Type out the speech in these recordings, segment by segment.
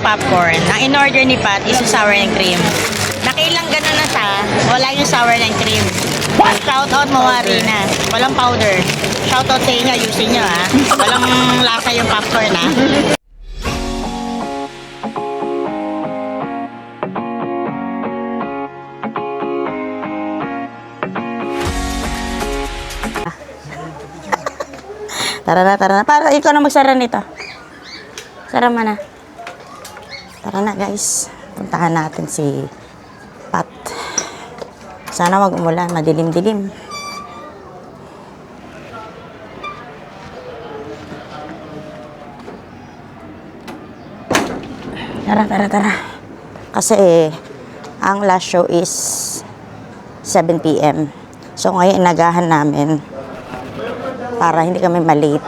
popcorn. Ang in-order ni Pat is yung sour and cream. Nakailang gano'n na siya, wala yung sour and cream. Shout out mo, Arina. Walang powder. Shout out sa inyo, ayusin nyo ha. Walang lasa yung popcorn ha. Tara na. Para ikaw na magsara nito. Sara mo na. Tara na guys. Puntahan natin si Pat. Sana wag umulan. Madilim-dilim. Tara. Kasi ang last show is 7 PM. So ngayon inagahan namin para hindi kami malate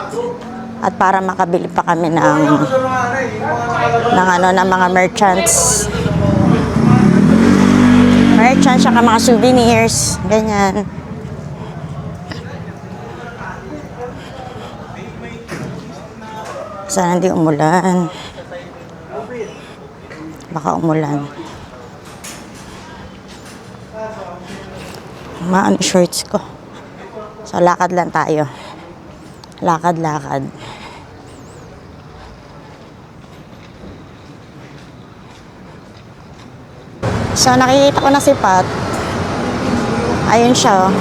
at para makabili pa kami ng mga merchants saka mga souvenirs ganyan. Sana hindi umulan, baka umulan. Maan shorts ko, so lakad lang tayo. Lakad. So, nakikita ko na si Pat. Ayun siya, oh.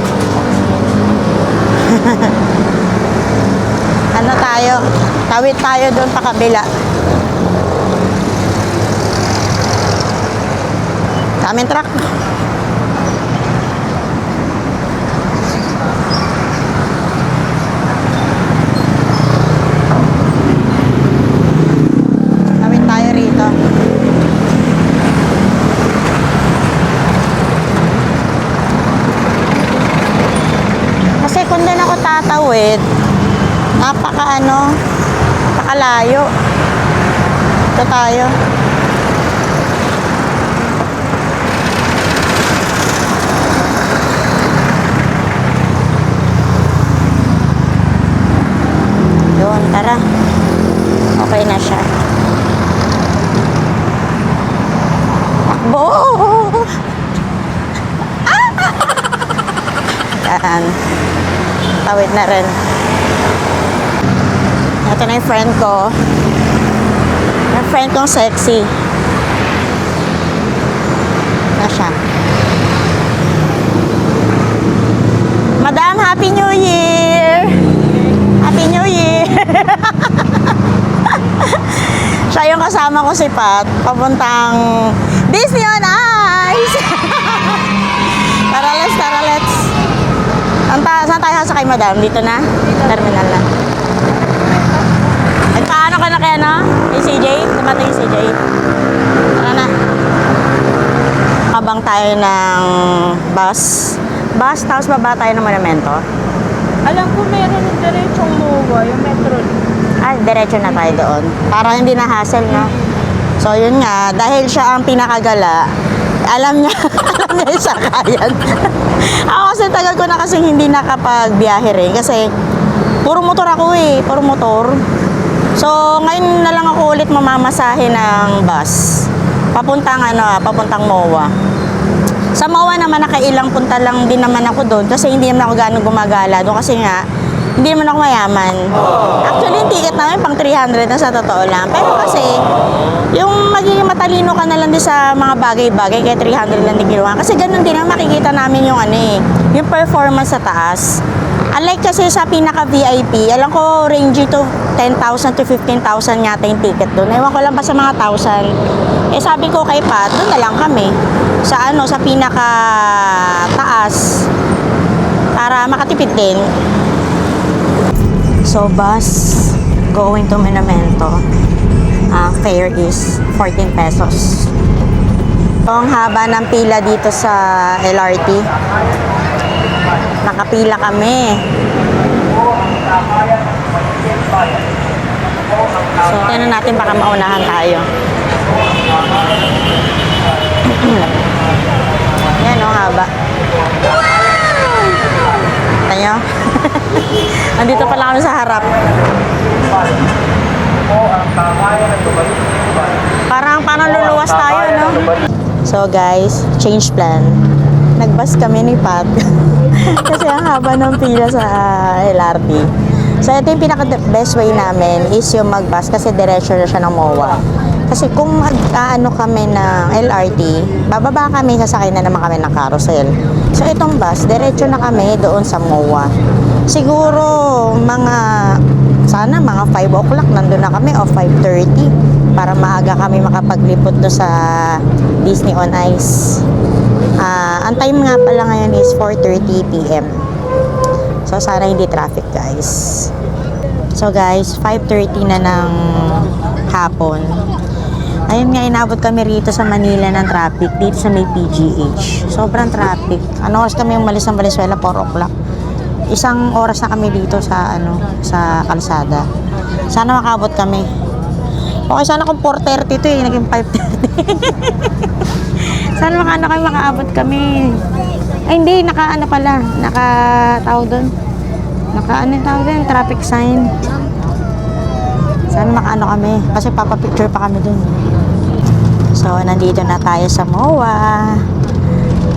Ano tayo? Tawid tayo doon pa kabila. Daming truck. Kasi kung doon ako tatawid, napakalayo. Ito tayo. Yun, tara. Okay na siya. Takbo! Yan. Tawid na rin. Ito na yung friend ko. Yung friend kong sexy. Na siya. Madam, Happy New Year! Happy New Year! Siya yung kasama ko si Pat. Papuntang Disney on Ice! Tara, let's. Saan tayo sasakay, madam? Dito na? Terminal na. At paano ka na kaya, no? May CJ? Dumating yung CJ. Tara na. Habang tayo ng bus, tapos baba tayo ng monumento. Alam ko meron ng diretsong MOA, yung metro. Diretso na tayo doon. Para hindi na hassle, no? So, yun nga. Dahil siya ang pinakagala, alam niya yung sakayan. Ako kasi tagal ko na kasing hindi nakapagbiyahe rin. Kasi, puro motor ako puro motor. So, ngayon na lang ako ulit mamamasahe ng bus. Papuntang MOA. Sa MOA naman, nakailang punta lang din naman ako doon. Kasi hindi naman ako gano'ng gumagala doon. Kasi nga, hindi naman ako mayaman. Actually, yung ticket namin pang 300 na sa totoo lang. Pero kasi, yung magiging matalino ka na lang din sa mga bagay-bagay, kaya 300 lang din ginawa. Kasi ganun din ang makikita namin yung yung performance sa taas. Unlike kasi sa pinaka-VIP, alam ko range to 10,000 to 15,000 yata yung ticket doon. Ewan ko lang pa sa mga 1,000. Sabi ko kay Pat, doon na lang kami. Sa pinaka-taas. Para makatipid din. So, bus going to Monumento. Fare is 14 pesos. So, ang haba ng pila dito sa LRT. Nakapila kami. So, tingnan natin baka maunahan tayo. Yan, haba. Tayo. Andito pala kami sa harap. Parang parang luluwas tayo, no? So guys, change plan. Nagbus kami ni Pat. Kasi ang haba ng pila sa LRT. So ito yung pinaka-best way namin is yung magbus kasi diretso na siya ng MOA. Kasi kung mag-ano kami ng LRT, bababa kami, sasakay na naman kami ng carousel. So itong bus, diretso na kami doon sa MOA. Siguro sana mga 5 o'clock nandun na kami o 5:30 para maaga kami makapaglipot do sa Disney on Ice. Ang time nga pala ngayon is 4:30 p.m. So sana hindi traffic guys. So guys, 5:30 na ng hapon. Ayun nga, inabot kami rito sa Manila ng traffic, dito sa may PGH. Sobrang traffic. Ano oras kami umalis ng Valenzuela? 4 o'clock. Isang oras na kami dito sa sa kalsada. Sana makabot kami. Okay, sana kung 4:30 to naging 5:30. Sana makaabot kami. Ay hindi, tawag doon. Tawag doon, traffic sign. Sana kami, kasi papapicture pa kami doon. So, nandito na tayo sa MOA.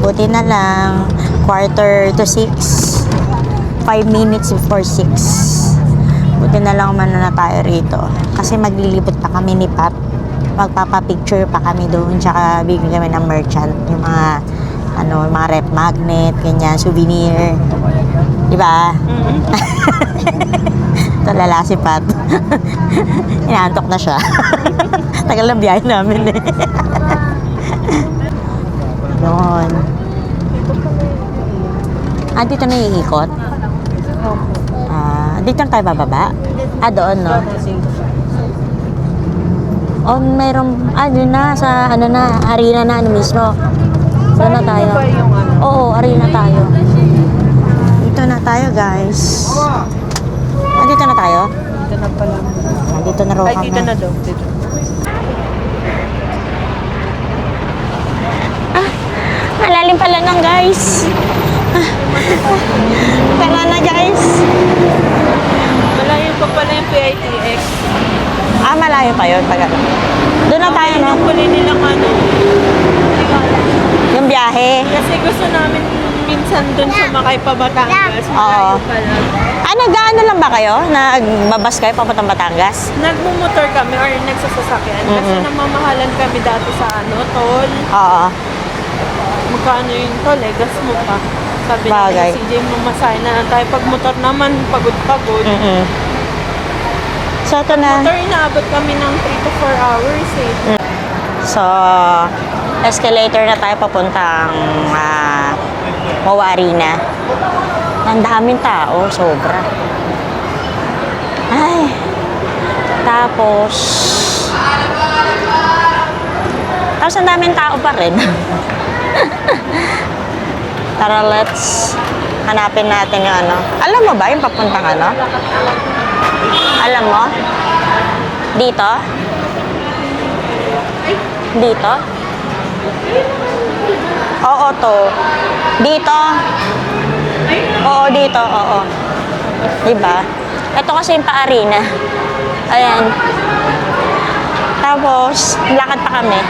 Buti na lang, 5:45 to 5 minutes before 6. Buti na lang na tayo rito. Kasi maglilibot pa kami ni Pat. Magpapapicture pa kami doon. Tsaka bigyan kami ng merchant. Yung mga, mga rep magnet, ganyan, souvenir. Diba? Ito lala si Pat. Inaantok na siya. Tagal lang biyahe namin eh. Yun. Dito na iikot? Dito na tayo bababa? Doon, no? Mayroong, doon na, sa, arena na, mismo. Doon na tayo. Oo, arena tayo. Dito na tayo, guys. Dito na tayo? Dito na pala. Dito na raw kami. Ay, dito na daw. Dito. Malalim pala ng guys. Tara na guys. Malayo pa pala yung PITX. Malayo pa yun. Doon na tayo, no? Huli nilang Yung biyahe. Kasi gusto namin minsan doon sumakay pa Batangas. Oo. Malayo pala. Nag-ano lang ba kayo? Nagbabas kayo papuntang Batangas? Nagmumotor kami or nagsasasakyan. Kasi namamahalan kami dati sa toll. Oo. Magkano yung toll gas mo pa. Sabi Bagay. natin, CJ, mamasahe na lang tayo. Pag motor naman, pagod-pagod. So, ito na. Motor, inaabot kami ng 3 to 4 hours eh. So, escalator na tayo papuntang MOA Arena. Ang daming tao, sobra. Ay. Tapos ang daming tao pa rin. Tara, let's hanapin natin yung Alam mo ba yung papuntang Alam mo? Dito? Dito? Oo, to. Dito? Oo, dito. Oo. Diba? Ito kasi yung pa-arena. Ayan. Tapos, lakad pa kami.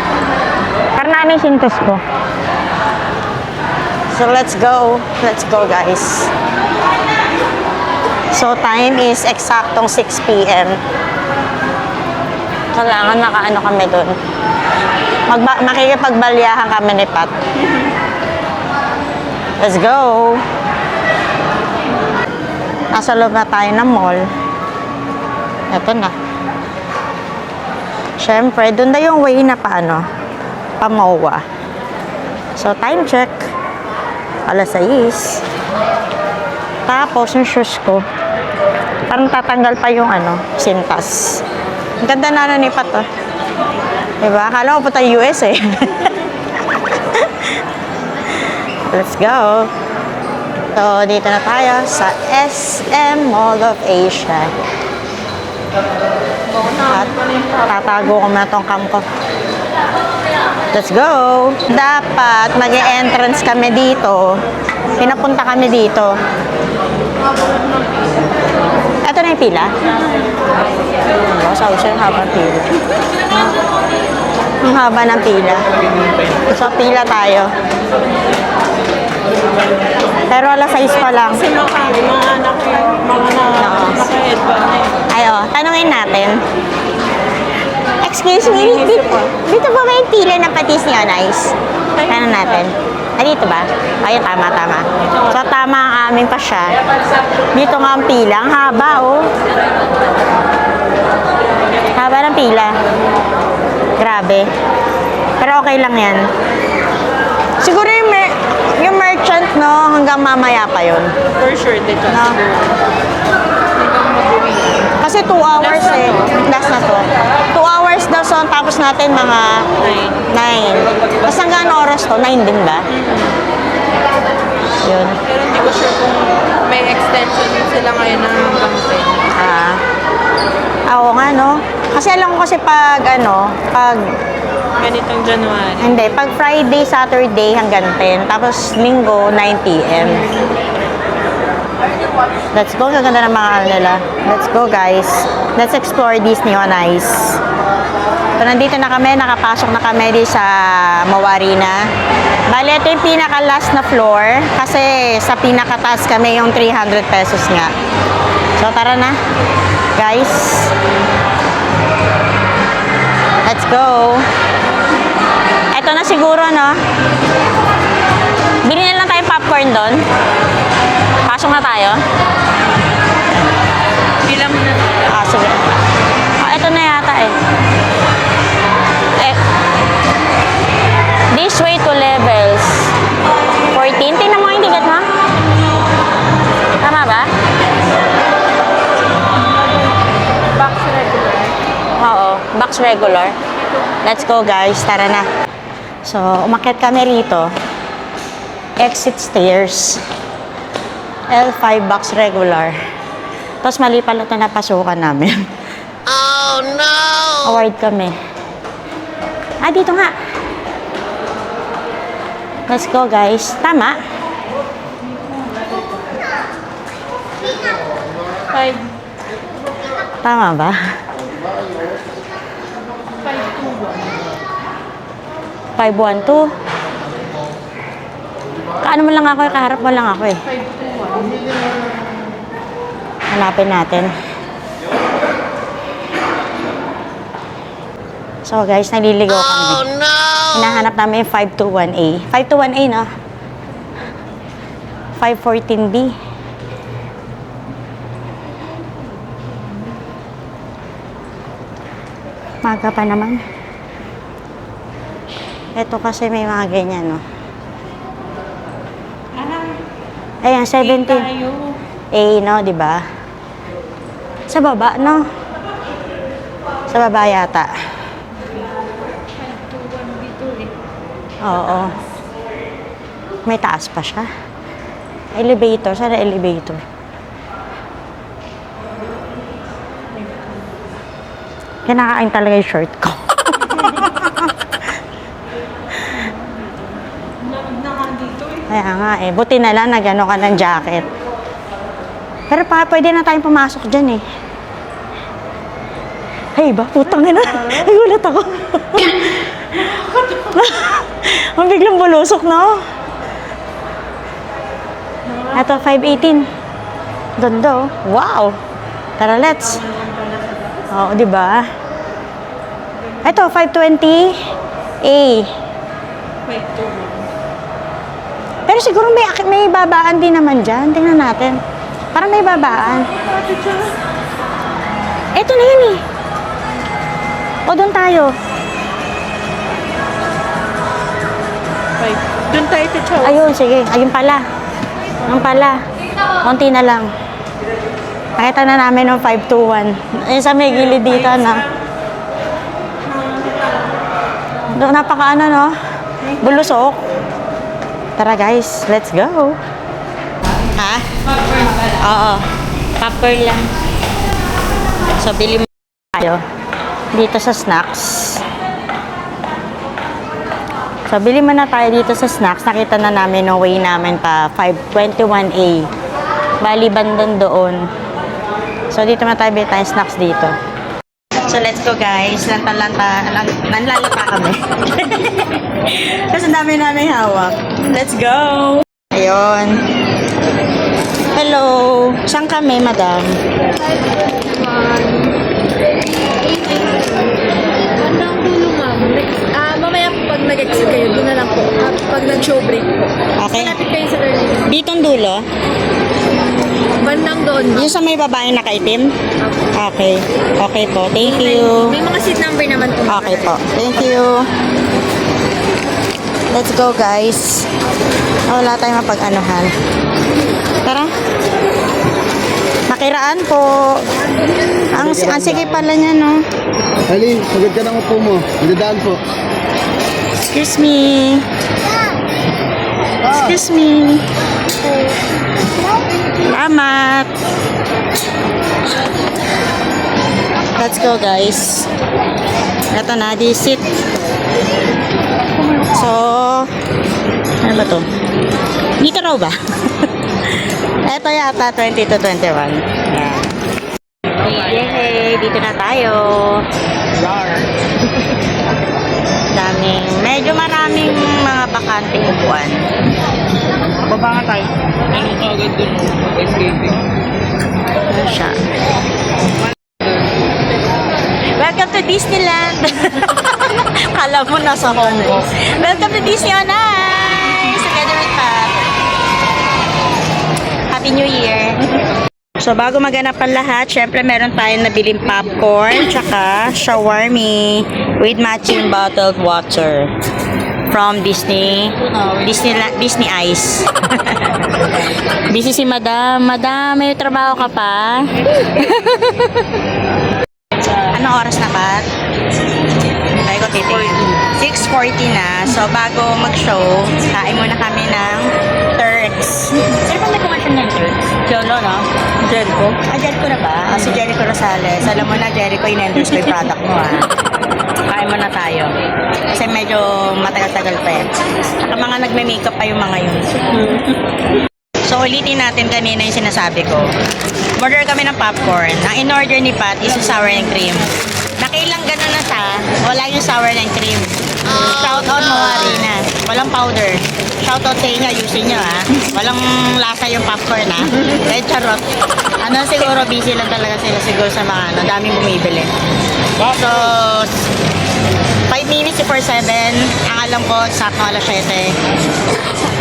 Karna na yung sintos ko. So, let's go. Let's go, guys. So, time is eksaktong 6 p.m. Kailangan kami doon. Makikipagbalyahan kami ni Pat. Let's go. Nasa loob na tayo ng mall. Ito na. Siyempre, doon na yung way na pa MOA. So, time check. 6:00. Tapos, yung shoes ko, parang tatanggal pa yung sintas. Ang ganda na ni Pat, oh. Diba? Akala ko punta US eh. Let's go. So, dito na tayo sa SM Mall of Asia. At tatago ko na tong cam ko. Let's go! Dapat mag-e-entrance kami dito. Pinapunta kami dito. Ito na yung pila. Sabi siya yung habang pila. Ang haba ng pila. So, pila tayo. Pero alas 6 pa lang. Kasi mga anak ko, naka-headband na eh. Ay, oh, tanungin natin. Excuse me, dito ba may pila ng patis ni Onais? Tanong natin. Ah, dito ba? Ay, tama. So, tama ang aming pasya. Dito nga ang pila. Ang haba, oh. Haba ng pila. Grabe. Pero okay lang yan. Siguro yung merchant, no, hanggang mamaya pa yun. For sure, dito. No? Kasi 2 hours Last na eh. to. Last na to. 2 hours daw, so tapos natin mga 9. Tapos hanggang oras to? 9 din ba? Yun. Pero hindi ko sure kung may extension sila ngayon ng hanggang 10. Oo nga, no? Kasi alam ko kasi pag Ganitong January. hindi, pag Friday, Saturday hanggang 10, tapos Linggo, 9 p.m. Let's go, gaganda ng mga ano nila. Let's go, guys. Let's explore Disney on Ice. So, nandito na kami, nakapasok na kami di sa Mawarina. Bale, ito yung pinaka-last na floor kasi sa pinakataas kami yung 300 pesos nga. So, tara na, guys. Let's go. Ito na siguro, no? Bili na lang tayo popcorn doon. Pasok na tayo. Bilang na. Ah, sige. Ah, ito na yata eh. This way to levels 14. Tingnan mo yung ticket mo. Tama ba? Box regular. Oo. Box regular. Let's go, guys. Tara na. So, umakyat kami rito. Exit stairs. L5 box regular. Tapos mali pala ito napasukan namin. Oh, no! Award kami. Ah, dito nga. Let's go, guys. Tama? 5. Tama ba? 512. Kaano mo lang ako, kaharap mo lang ako eh. 521. Hanapin natin. So guys, naliligaw kami. Oh no! Hinahanap namin yung 521A. 521A, no? 514B. Maga pa naman. Ito kasi may mga ganyan, no? Ayan, 70. Tayo. No, di ba? Sa baba, no? Sa baba yata. 521B2 eh. Oo. May taas pa siya. Elevator. Saan na elevator? Kinakain talaga yung shirt ko. Na nga dito eh. Kaya nga eh. Buti na lang nag-ano ka ng jacket. Pero pwede na tayong pumasok dyan eh. Ay ba? Putang ina. Ay, gulat ako. Ang biglang bulusok, no? Ito, 518. Ganda, oh. Wow! Tara, let's. Oo, di ba? Ito, 520. Wait, 2. Pero siguro may babaan din naman dyan. Tingnan natin. Parang may babaan. Ito na yun eh. O, doon tayo. 5. Doon tayo to Chow. Ayun, sige. Ayun pala. Ayun pala. Konti na lang. Nakita na namin ng 521. Ayun sa may gilid dito, no? Doon, napaka-ano, no? Bulusok. Tara, guys. Let's go. Ha? Popcorn pala. Oo. Popcorn lang. So, bili mo tayo dito sa snacks. So, bili mo na tayo dito sa snacks. Nakita na namin yung way namin pa 521A. Bali, bandang doon. So, dito na tayo bili tayong snacks dito. So, let's go guys. Nanlalata kami. Kasi ang dami namin hawak. Let's go! Ayun. Hello. Saan kami, madam? Bandang dulo, ma'am. Mamaya po pag nag-exit kayo, doon na lang po. Pag nag-show break po. Okay. Malapit kayo sa early. Ditong dulo? Bandang doon, ma'am. Yung sa may babaeng nakaitim? Okay. Okay po. Thank you. May mga seat number naman po. Okay po. Thank you. Let's go, guys. Wala tayong mapag-anuhan. Tara. Makiraan po. Ang sige pala niya, no? Alin, sagad ka ng upo mo. Dadaan po. Excuse me. Excuse me. Salamat. Let's go, guys. Ito na, this seat. So, ano ba to? Dito raw ba? Ito yata, 20 to 21. Yan. Yay! Dito na tayo. Medyo maraming mga bakanting upuan. Baba nga tayo. Ano ka agad dun? Escaping. Ano siya? Welcome to Disneyland! Kala mo nasa Hong Kong. Welcome to Disney on Ice! Together with Pat. Happy New Year! So, bago maganap ang lahat, syempre meron tayong nabiling popcorn, tsaka shawarma with matching bottled water from Disney Ice. Busy si Madam. Madam, may trabaho ka pa? Anong oras na, Pat? Tayo ko titigil. 6:40 na. So, bago mag-show, kain muna kami ng Turks. Sino ba may kumasyon ng Turks? Jolo, no? Jericho? Jericho na ba? Si Jericho Rosales. Alam mo na, Jericho, in-endorse ko yung product mo, Kain muna tayo. Kasi medyo matagal-tagal pa eh. Saka mga nagme-makeup pa yung mga yun. So, ulitin natin kanina yung sinasabi ko. Order kami ng popcorn. Ang in-order ni Pat is yung sour and cream. Nakailang gano'n na siya, wala yung sour and cream. Shout out mo, Arina. Walang powder. Shout out sa inyo, ayusin nyo, Walang lasa yung popcorn, Kahit charot. Ano, siguro busy lang talaga sila siguro sa mga, daming bumibili. So, 5 minutes before 7, ang alam ko, sakto alas 7.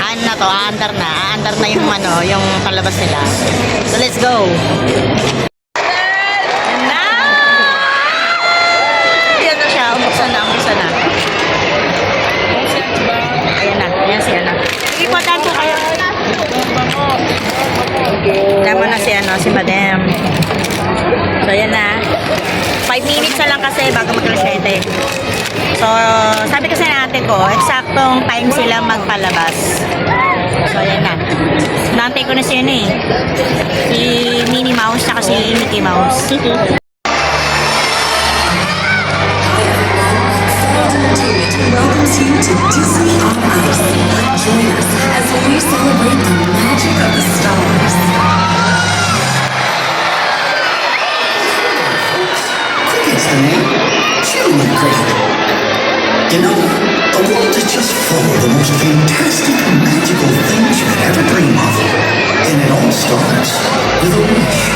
Ano na to, aandar na yung yung palabas nila. So, let's go! Na! Yan na siya, umbuksan na. Ayan na, ayan si Ana. Sige po, tanto kayo. Tama na si Madam. So, ayan na. 5 minutes na lang kasi bago mag-alas 7. So, sabi kasi na ate ko, eksaktong time sila magpalabas. So, ayan na. Nantay ko na siya si Minnie Mouse at si Mickey Mouse. Welcomes you to Disney on Ice. Join us as we celebrate the magic of the stars. Crickets, honey. Children are great. You know, the world is just full of the most fantastic, magical things you could ever dream of. And it all starts with a wish.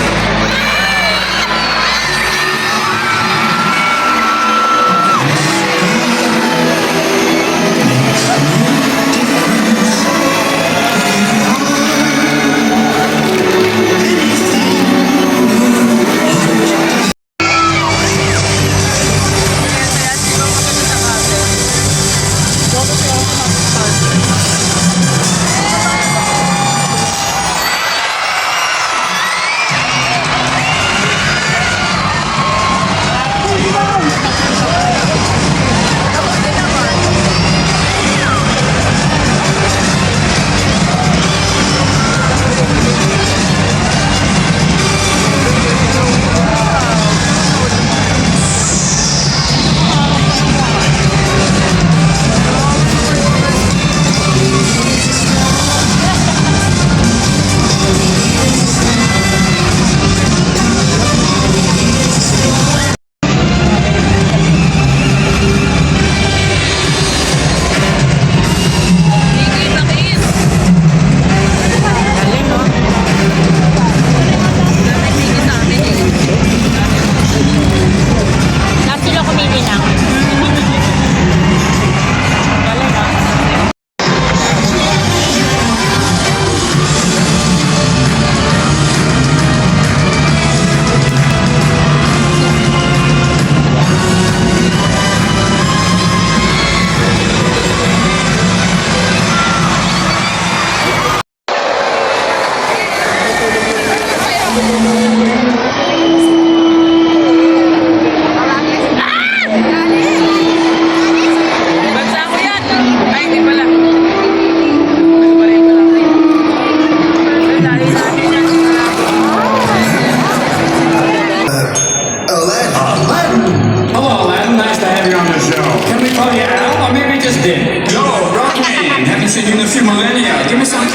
in a few millennia. Give me some.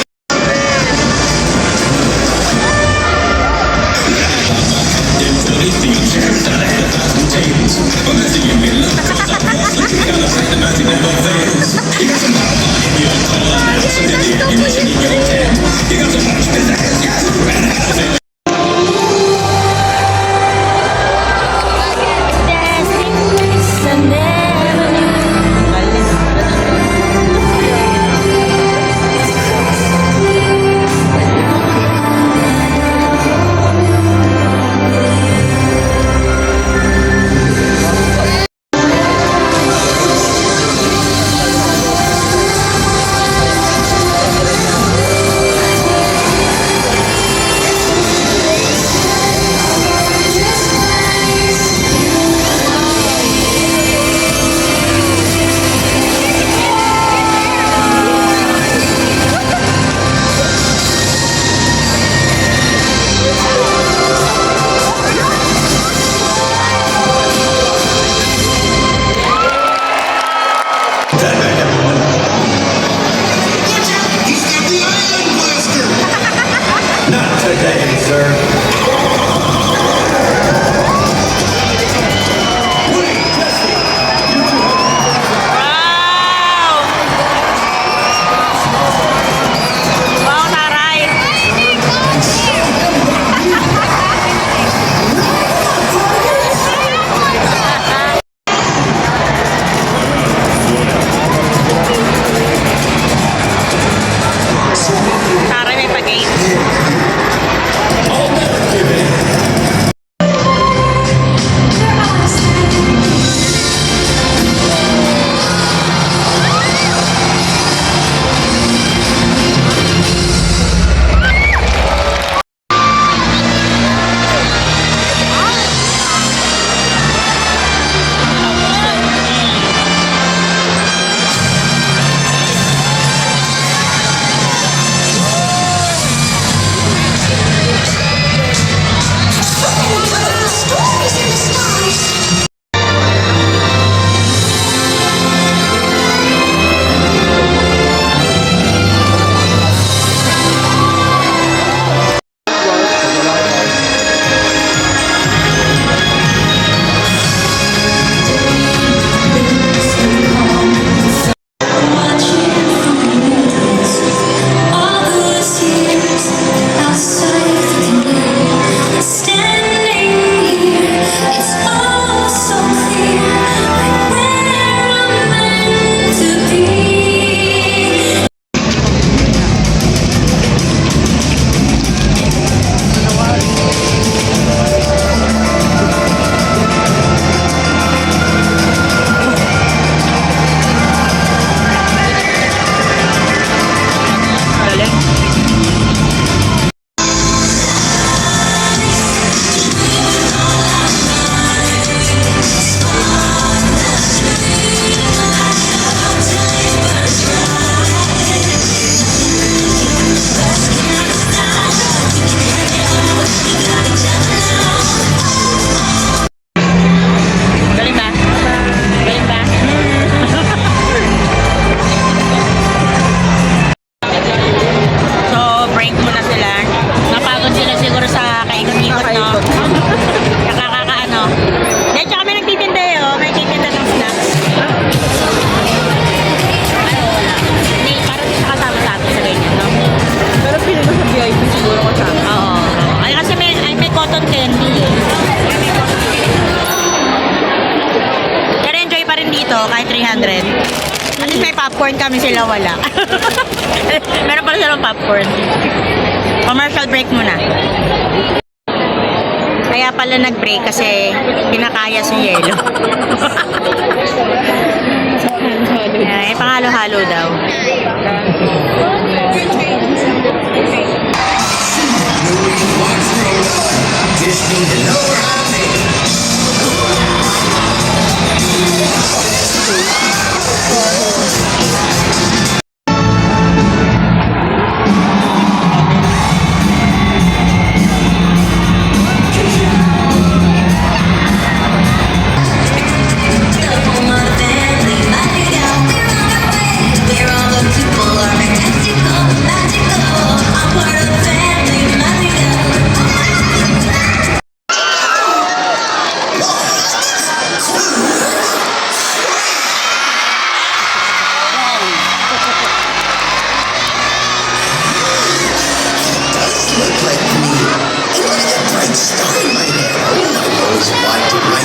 He's got the Iron Blaster! Not today, sir. Wait, Jesse! Wow! Wow, taray! Taray, may pag-game. kahit 300. At least may popcorn kami, sila wala. Meron pala silang popcorn. Commercial break muna. Kaya pala nag-break kasi pinakaya si Yelo. Ay, pangalo-halo daw. Where all the people are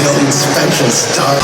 feeling special star.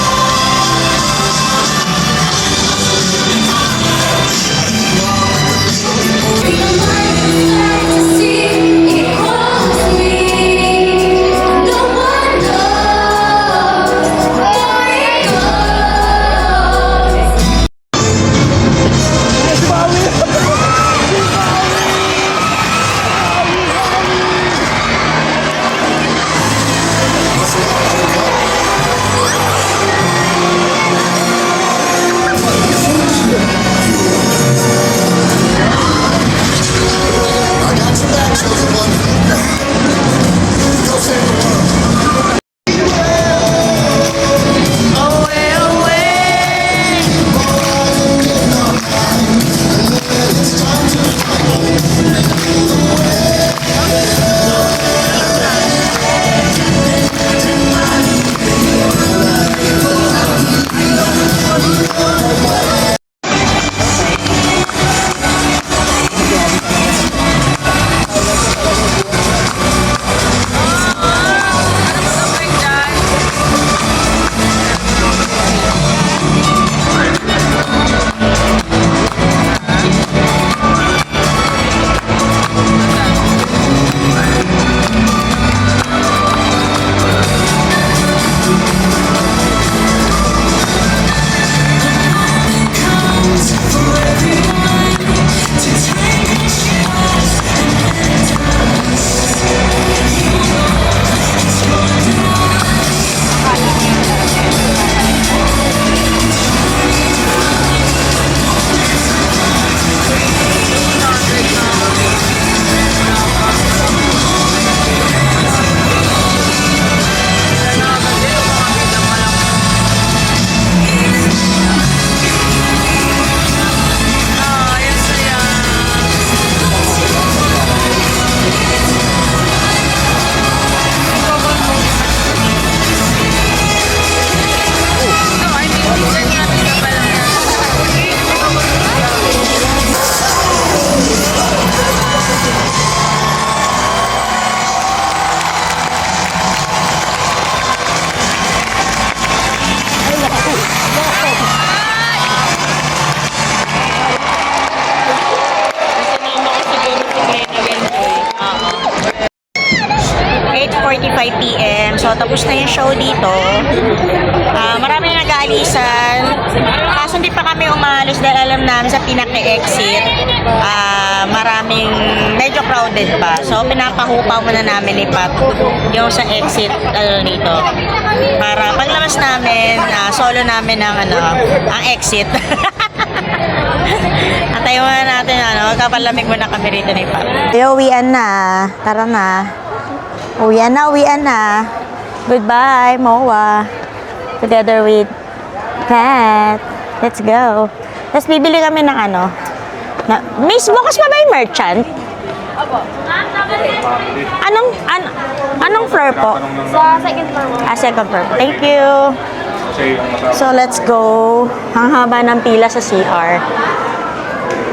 PM. So, tapos na yung show dito. Marami na nag-aalisan. Kaso hindi pa kami umalis dahil alam namin sa pinaka-exit, maraming medyo crowded pa. So, pinapahupaw muna namin ni Pat yung sa exit dito. Para paglabas namin, solo namin ang exit. Antay muna natin, kapalamig muna kami rito ni Pat. Uwian na. Tara na. Uwian na. Goodbye, Moa. Together with Pat. Let's go. Tapos bibili kami ng Miss, bukas pa ba yung merchant? Anong floor po? Sa second floor. Second floor. Thank you. So, let's go. Ang haba ng pila sa CR.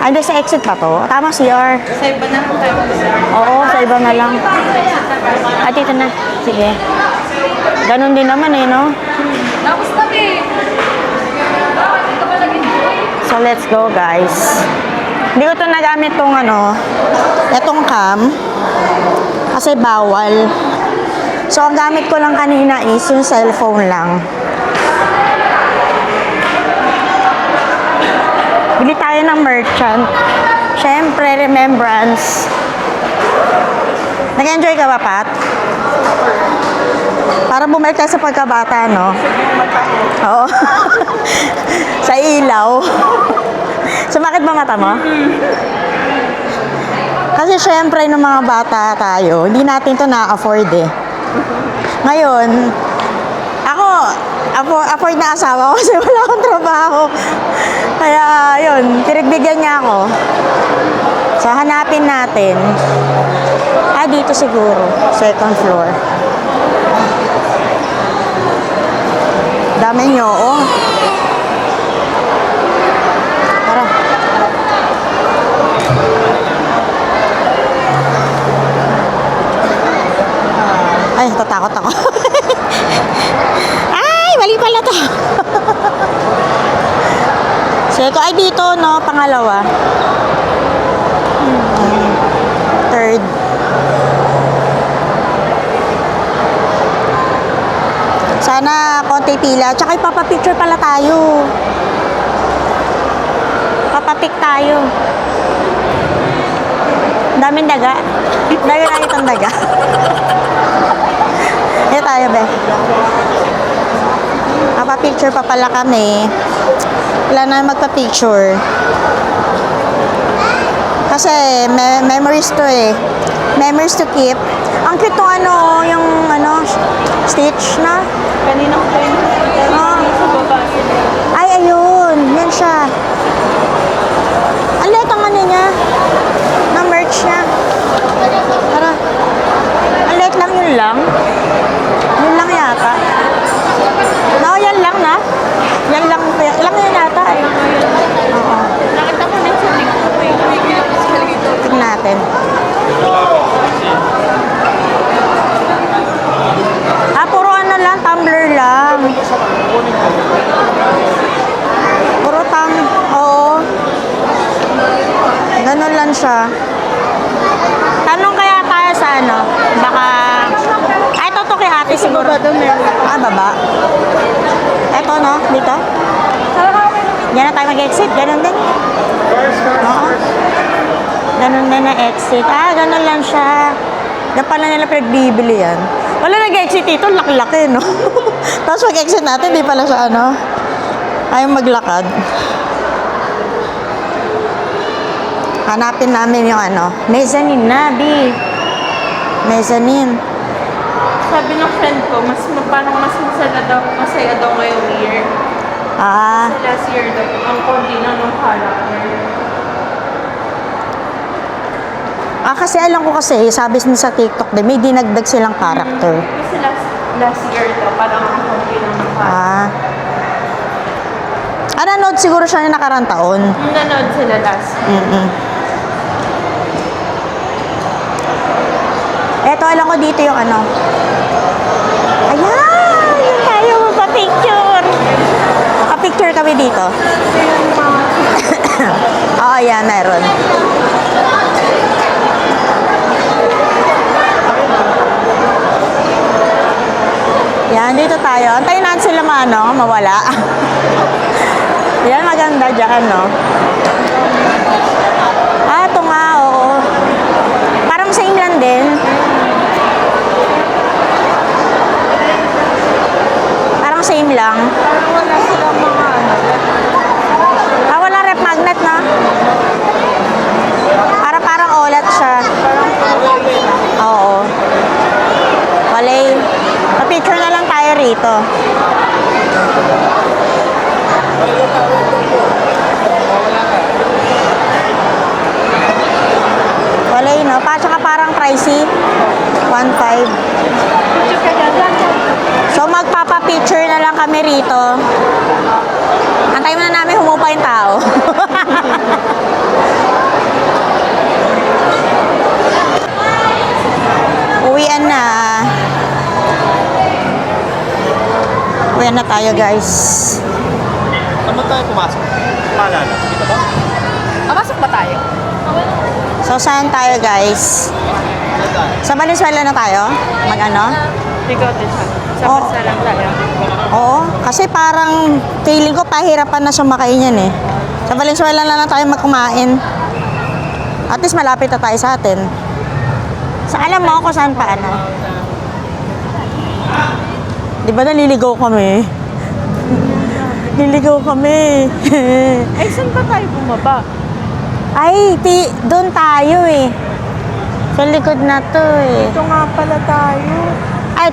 Hindi, sa exit pa to. Tama, CR. Sa iba na lang tayo. Oo, sa iba na lang. Dito na. Sige. Ganon din naman no? Tapos tabi. So, let's go, guys. Hindi ko ito nagamit tong itong cam. Kasi bawal. So, ang gamit ko lang kanina is yung cellphone lang. Bili tayo ng merchant. Siyempre, remembrance. Nag-enjoy ka ba, Pat? Para bumalik tayo sa pagkabata, no? Oo. Sa ilaw. Sumakit ba mata mo? Kasi syempre, nung mga bata tayo, hindi natin to na-afford eh. Ngayon, ako, afford na asawa ko kasi wala akong trabaho. Kaya, yun, pinagbigyan niya ako. So, hanapin natin. Dito siguro. Second floor. Dami nyo, oh. Tara. Ay, tatakot ako. Second, ay dito, no? Pangalawa. Third. Sana konti pila. Tsaka ipapapicture pala tayo. Papapic tayo. Daming daga. Dami na itong daga. Ito tayo, be. Papapicture pa pala kami. Wala na magpa-picture. Kasi memories to eh. Memories to keep. Ang cute to ano, yung ano, stitch na. Kanina ko pa yung sa baba sila. Ay, ayun. Yan siya. Ang liit ang ano niya. Na merch niya. Tara. Ang liit lang yun lang. Yun lang yata. No, yan lang na. Yan lang. Lang yun yata eh. Oo. Nakita ko na sa TikTok ko yung escalator. Tignan natin. Puro ano lang, tumbler lang. Puro oo. Ganun lang siya. Tanong kaya tayo sa ano, baka, ay, ito kay ate siguro. Baba. Ito, no? Dito? Yan na tayo mag-exit. Ganun din. Oo. Ganun din na exit. Ganun lang siya. Yan pala nila pinagbibili yan. Wala nag-exit dito, laki-laki, no? Tapos mag-exit natin, di pala siya, ano? Ayaw maglakad. Hanapin namin yung ano. Mezzanine na, Bi. Mezzanine. Sabi ng friend ko, parang mas masaya daw ngayong year. Sa last year daw, ang konti na nung character. Kasi alam ko kasi, sabi niya sa TikTok, may dinagdag silang character. Kasi last year daw, parang ang konti na nung character. Nanood siguro siya na nakarang taon. Nanood sila last year. Eto, alam ko dito yung ano. Ayan! Yun tayo magpa-picture. Pa-picture kami dito. Oo, yan, meron. Yan, dito tayo. Antayin natin sila mawala. Yan, maganda dyan, no? Ito nga, oo. Parang same lang din. Parang same lang. Parang wala silang mga Wala rep magnet, no? Parang olat siya. Oo. Walay. Pa-picture na lang tayo rito. Walay, no? Tsaka parang pricey. 1.5. So, magpapa-picture na lang kami rito. Antayin na namin humupa yung tao. Uwian na. Uwian na tayo, guys. Saan ba tayo pumasok? Maalala. Dito ba? Pasok ba tayo? So, saan tayo, guys? Sa Valenzuela na tayo? Mag-ano? Ikaw din siya. Sa Oh. basa lang tayo. Oo, kasi parang feeling ko pahirapan na sumakay niyan eh. Sa Valenzuela na lang tayo magkumain. At least malapit na tayo sa atin. Alam mo kung saan pa ano? Di ba naliligaw kami? Niligaw kami. Ay, saan ba tayo bumaba? Ay, doon tayo eh. Sa likod na to eh. Ito nga pala tayo. Ay,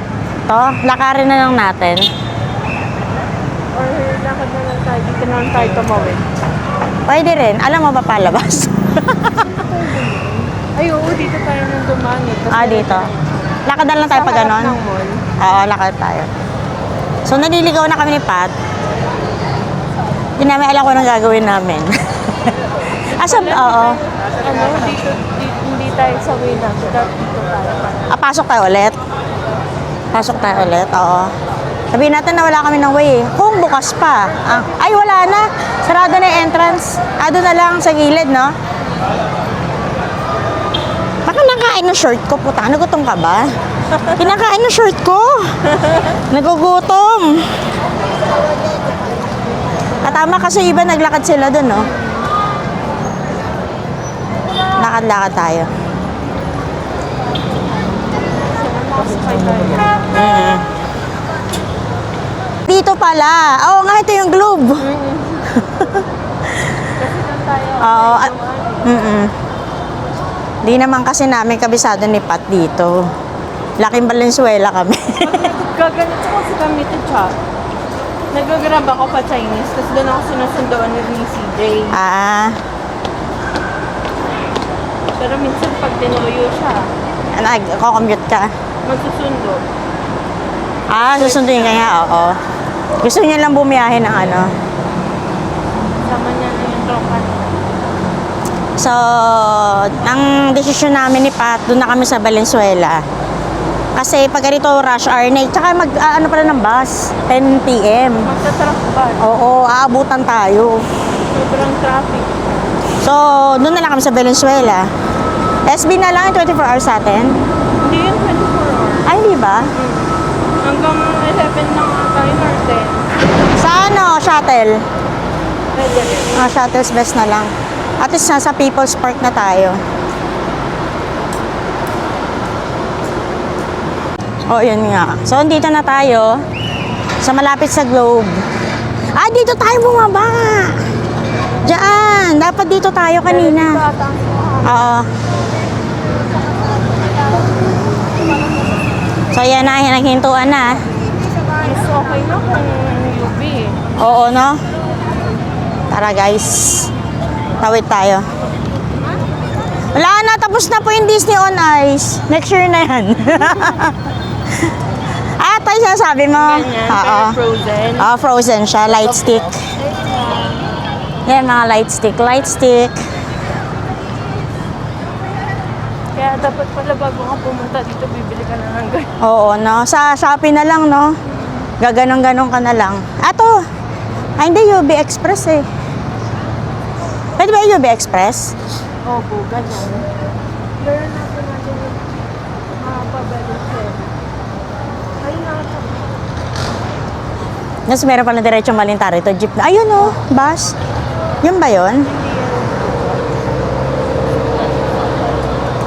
to, lakarin na lang natin. Or lakad na lang tayo. Dito na lang tayo tumawid. Pwede rin. Alam mo ba palabas? Ay, oo. Dito tayo nang dumaan. Dito. Lakad na lang tayo pag ganon. ng mall. Oo, lakad tayo. So, naliligaw na kami ni Pat. Hindi namin alam kung anong gagawin namin. Oo. Dito, hindi tayo sa way na. Dito tayo. Pasok tayo ulit. Pasok tayo ulit, oo. Sabihin natin na wala kami ng way eh. Kung bukas pa. Ay, wala na. Sarado na yung entrance. Doon na lang sa gilid, no? Baka nakain ng short ko. Puta, nagutom ka ba? Kinakain ng short ko. Nagugutom. Tama kasi iba naglakad sila doon, no? Lakad-lakad tayo. Makasakay tayo. Dito pala. Oo nga, ito yung globe. Kasi lang tayo. Oo. Di naman kasi namin kabisado ni Pat dito. Laking Valenzuela kami. Gaganito kasi kami to chat. Nag-grab ako pa Chinese, tapos doon ako sinusundoan ni CJ. Pero minsan pag tinuyo siya, Nag-commute ka. magsusundo. Susunduin ka nga, oo. Gusto niya lang bumiyahe ng ano. Sama niya na yung tropa niya. So, ang desisyon namin ni Pat, doon na kami sa Valenzuela. Kasi pag ganito rush hour na, tsaka ano pala ng bus, 10 p.m. Magtatrap ba? Oo, aabutan tayo. Sobrang traffic. So, doon na lang kami sa Valenzuela. SB na lang yung 24 hours sa atin. Hindi yun 24 hours. Ay, hindi ba? Hanggang 11 lang ata yun or 10. Sa ano, shuttle? Pwede rin. Shuttle's best na lang. At least nasa People's Park na tayo. Yun nga. So, dito na tayo. Sa malapit sa Globe. Dito tayo bumaba. Diyan. Dapat dito tayo kanina. Oo. So, yan na. Naghintuan na. Mas okay na kung UB. Oo, no? Tara, guys. Tawid tayo. Wala na. Tapos na po yung Disney on Ice. Next year na yan. Tayo sinasabi mo? Ganyan, pero frozen. Frozen siya. Light stick. Yan, mga light stick. Light stick. Kaya dapat pala bago ka pumunta dito, bibili ka na ng ganyan. Oo, no? Sa Shopee na lang, no? Gaganong-ganong ka na lang. Ato! Hindi, UB Express eh. Pwede ba yung UB Express? Opo, ganyan. Meron natin yung pabalik eh. Ayun na ito. Tapos meron pala diretsong Malintari ito, jeep na. Ayun oh, bus. Yun ba yun?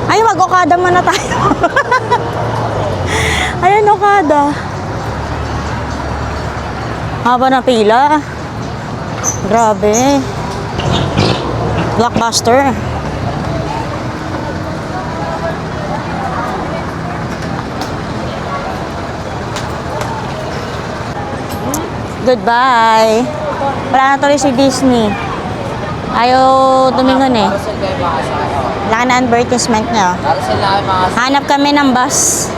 Ay, mag-Okada muna tayo. Ayun, Okada. Haba na pila. Grabe. Blockbuster. Goodbye. Wala na tuloy si Disney. Ayaw tumingon eh. Laki na advertisement niya. Hanap kami ng bus.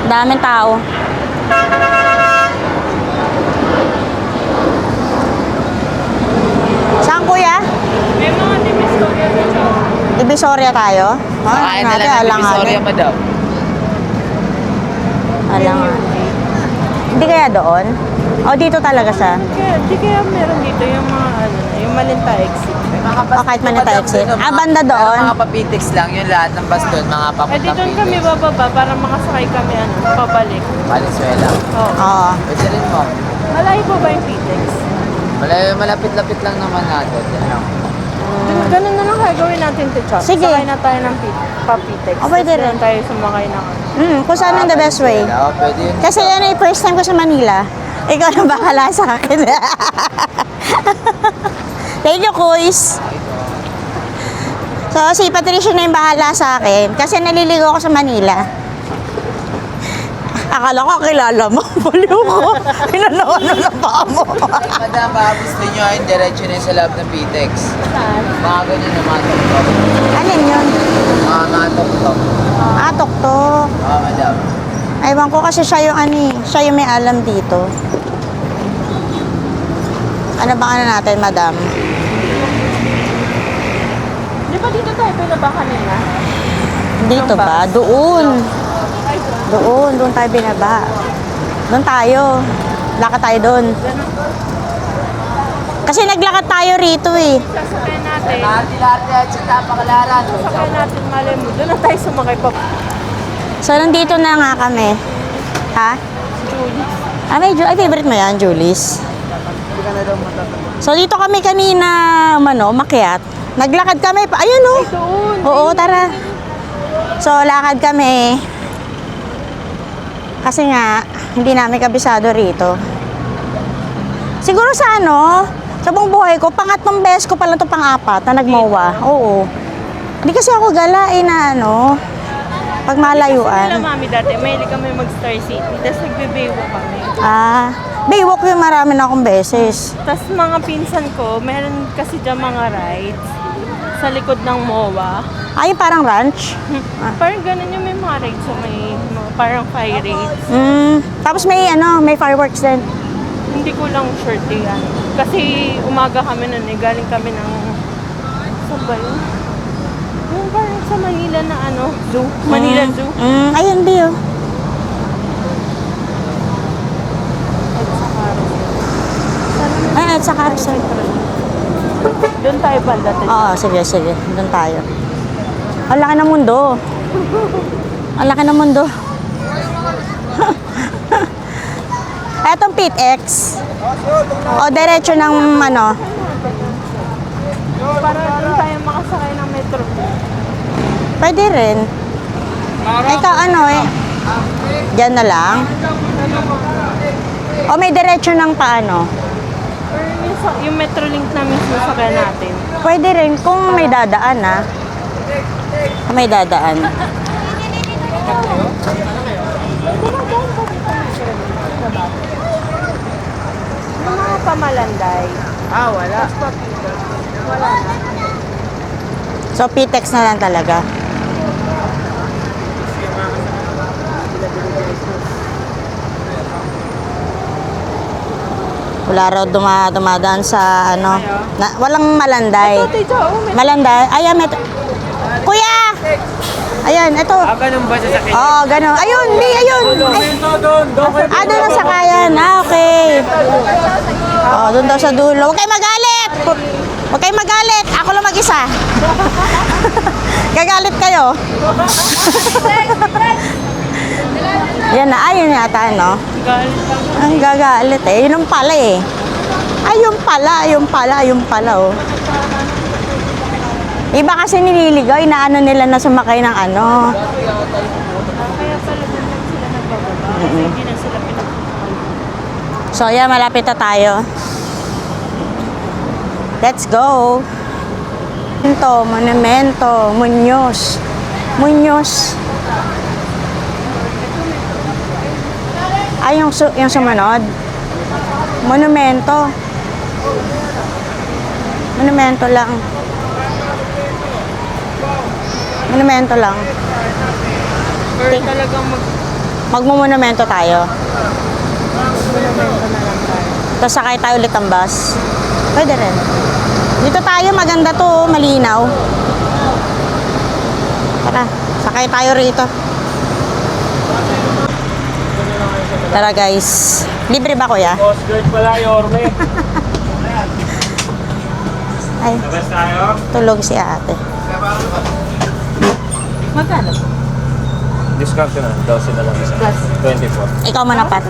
Daming tao. Saan kuya? May mga divisoria dito. Divisoria tayo? Kakain na lang ng Divisoria, madam. Alangan. Hindi kaya doon? O dito talaga siya? Di kaya meron dito yung mga yung Malinta exit. Kahit Manila exit. Banda doon? Mga papitix lang, yung lahat ng bus doon, mga papuntang Dito kami bababa para makasakay kami pabalik. Valenzuela. Oo. Oo. Pwede rin mo. Malayo po ba yung Pitex? Malapit-lapit lang naman natin. Yan lang. Ganun na lang kaya gawin natin to Chop. Sige. Sakay na tayo ng Pitex. Pwede rin. tayo sumakay ng Kung saan ang the best way. Oo, pwede yun. Kasi yan ay first time ko sa Manila. Ikaw na bahala sa akin. Thank you, Kuis. So, si Patricia na yung bahala sa akin. Kasi naliligo ako sa Manila. Akala ko kilala mo. Baliw ko. Pinanawan na lang pa mo. Madam, baka gusto nyo yung diretso na sa loob ng Pitex. saan? Mga ganyan na mga tok-tok. Alin yun? Mga tok-tok. Tok-tok. Oo, madam. Aywan ko kasi siya yung siya yung may alam dito. Ano ba natin, madam? Di ba dito tayo pinaba kanina? Dito ba? Doon. Doon tayo binaba. Doon tayo. Lakad tayo doon. Kasi naglakad tayo rito eh. Sasakyan natin. Sasakyan natin, malay mo. Doon na tayo sumakay pa. So, nandito na nga kami. Ha? Julie. Ay, favorite mo yan, Julie's. So, dito kami kanina, makyat. Naglakad kami. Ayun, oh. Doon. Oo, tara. So, lakad kami. Kasi nga, hindi namin kabisado rito. Siguro sa sa buong buhay ko, pangatlong beses ko pala ito pang-apat na nagmowa. Oo. Hindi kasi ako galain na pag Kasi malayuan. nila mami dati, mahilig kami mag-Star City. Tapos nagbe-baywalk kami. Baywalk yung marami na akong beses. Tapos mga pinsan ko, meron kasi dyan mga rides sa likod ng MOA. Ay, parang ranch. Parang ganun yung may mga rides. So may mga parang fire rides. Tapos may fireworks din. Hindi ko lang sure yan. Kasi umaga kami nun galing kami ng... Saan ba yun? Yung parang sa Manila na zoo. Manila Zoo. Ayun, di oh. Ay, sa carousel. Doon tayo banda. Oo, sige. Doon tayo. Ang laki ng mundo. Ang laki ng mundo. Etong Pit X. O, diretso ng Para doon tayo makasakay ng metro. Pwede rin. Ikaw Diyan na lang. O, may diretso ng paano. Or yung Metrolink na mismo sakay natin. Pwede rin kung may dadaan Kung may dadaan. Yung mga pamalanday. Wala. Wala na. So, Pitex na lang talaga. Wala raw dumadaan sa walang malanday. Malanday. Ayan, Kuya! Ayan, ito. Ganun ba sa sakit? Oo, ganun. Ayun, ayun. Ay, doon ang sakayan. Okay. Doon daw sa dulo. Huwag kayo magalit! Huwag kayo magalit! Ako lang mag-isa. Gagalit kayo. Yan na, ayun yata, no? Ay, gagalit eh. Yun ang pala eh. Ayun pala, oh. Iba kasi nililigaw, inaano nila na sumakay ng Kaya pala doon lang sila nagbababa. Kasi hindi na sila pinagpapalala. So, yeah, malapit na tayo. Let's go. Monumento, Muñoz. Ay, yung sumunod. Monumento lang. Or talagang Magmumonumento tayo. monumento na lang tayo. Tapos sakay tayo ulit ang bus. Pwede rin. Dito tayo, maganda to, malinaw. Tara, sakay tayo rito. Tara guys. Libre ba kuya? Coast Guard pala, Yorme. Ay, Labas tayo. tulog si ate. Magkano? Discount na. 12 na lang isa. 24. Ikaw manapat.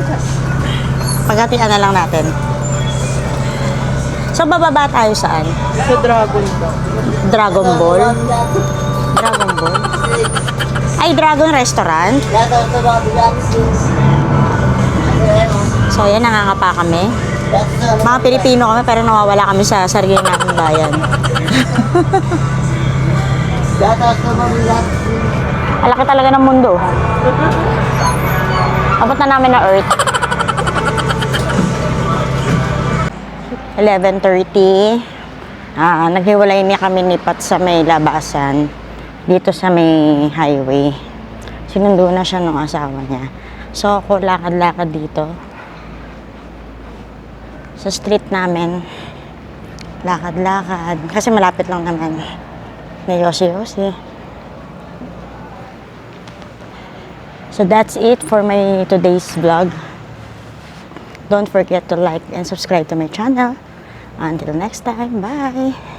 Paghatian na lang natin. So, bababa tayo saan? Sa Dragon daw. Dragon Ball? Ay, Dragon Restaurant? So, yan, nangangapa kami. Mga Pilipino kami, pero nawawala kami sa sarili namin bayan. Alaki talaga ng mundo. Abot na namin na Earth. 11:30. Naghiwalay niya kami ni Pat sa may labasan. Dito sa may highway. Sinundo na siya ng asawa niya. So ako lakad-lakad dito. Sa street namin. Lakad-lakad. Kasi malapit lang naman. May yosi-yosi. So that's it for my today's vlog. Don't forget to like and subscribe to my channel. Until next time, bye!